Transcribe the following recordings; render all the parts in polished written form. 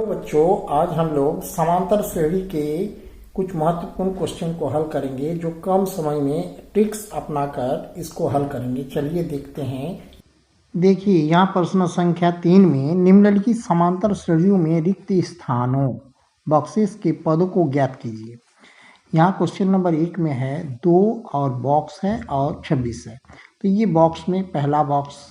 बच्चों, आज हम लोग समांतर श्रेणी के कुछ महत्वपूर्ण क्वेश्चन को हल करेंगे जो कम समय में ट्रिक्स अपनाकर इसको हल करेंगे। चलिए देखते हैं। देखिए, यहाँ प्रश्न संख्या 3 में निम्नलिखित समांतर श्रेणियों में रिक्त स्थानों बॉक्सेस के पदों को ज्ञात कीजिए। यहाँ क्वेश्चन नंबर 1 में है 2 और बॉक्स है और 26 है। तो ये बॉक्स में पहला बॉक्स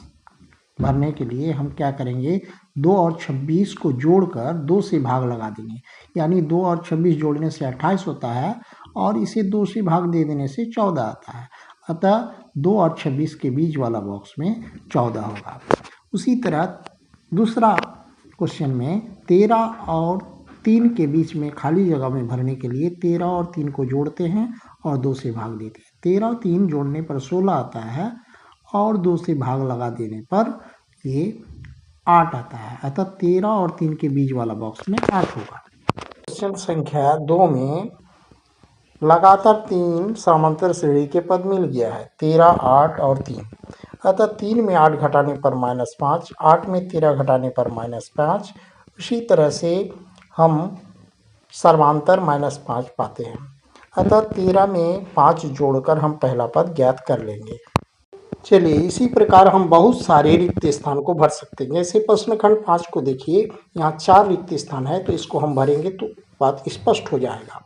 भरने के लिए हम क्या करेंगे, 2 और 26 को जोड़कर 2 से भाग लगा देंगे। यानी 2 और 26 जोड़ने से 28 होता है और इसे 2 से भाग दे देने से 14 आता है। अतः 2 और 26 के बीच वाला बॉक्स में 14 होगा। उसी तरह दूसरा क्वेश्चन में 13 और 3 के बीच में खाली जगह में भरने के लिए 13 और 3 को जोड़ते हैं और 2 से भाग देते हैं। 13 और 3 जोड़ने पर 16 आता है और 2 से भाग लगा देने पर ये 8 आता है। अतः 13 और 3 के बीच वाला बॉक्स में 8 होगा। क्वेश्चन संख्या 2 में लगातार 3 समांतर श्रेणी के पद मिल गया है, 13, 8 और 3। अतः 3 में 8 घटाने पर -5, 8 में 13 घटाने पर -5। उसी तरह से हम सर्वांतर -5 पाते हैं। अतः 13 में 5 जोड़कर हम पहला पद ज्ञात कर लेंगे। चलिए, इसी प्रकार हम बहुत सारे रिक्त स्थान को भर सकते हैं। जैसे प्रश्न खंड 5 को देखिए, यहाँ 4 रिक्त स्थान है, तो इसको हम भरेंगे तो बात स्पष्ट हो जाएगा।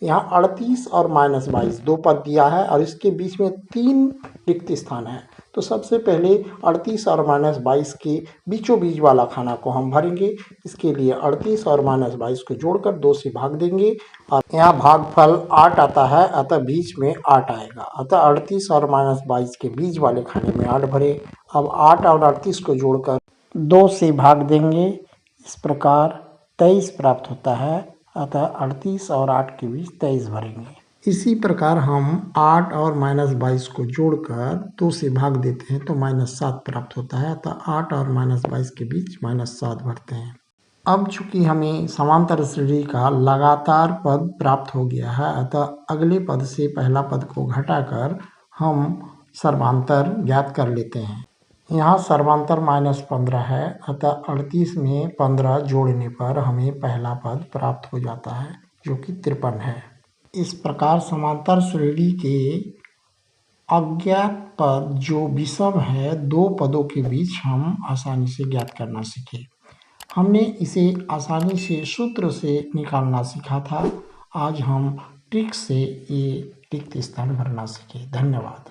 यहाँ 38 और -22 दो पद दिया है और इसके बीच में 3 रिक्त स्थान है। तो सबसे पहले 38 और -22 के बीचों बीच वाला खाना को हम भरेंगे। इसके लिए 38 और -22 को जोड़कर 2 से भाग देंगे और यहाँ भागफल 8 आता है, अतः बीच में 8 आएगा। अतः 38 और -22 के बीच वाले खाने में 8 भरे। अब 8 और 38 को जोड़कर 2 से भाग देंगे। इस प्रकार 23 प्राप्त होता है। अतः 38 और 8 के बीच 23 भरेंगे। इसी प्रकार हम 8 और -22 को जोड़कर 2 से भाग देते हैं तो -7 प्राप्त होता है। अतः 8 और -22 के बीच -7 भरते हैं। अब चूंकि हमें समांतर श्रेणी का लगातार पद प्राप्त हो गया है, अतः अगले पद से पहला पद को घटाकर हम सर्वांतर ज्ञात कर लेते हैं। यहाँ सर्वांतर -15 है, अतः 38 में 15 जोड़ने पर हमें पहला पद प्राप्त हो जाता है जो कि 53 है। इस प्रकार समांतर श्रेणी के अज्ञात पद जो विषम है, 2 पदों के बीच हम आसानी से ज्ञात करना सीखे। हमने इसे आसानी से सूत्र से निकालना सीखा था। आज हम ट्रिक से ये रिक्त स्थान भरना सीखे। धन्यवाद।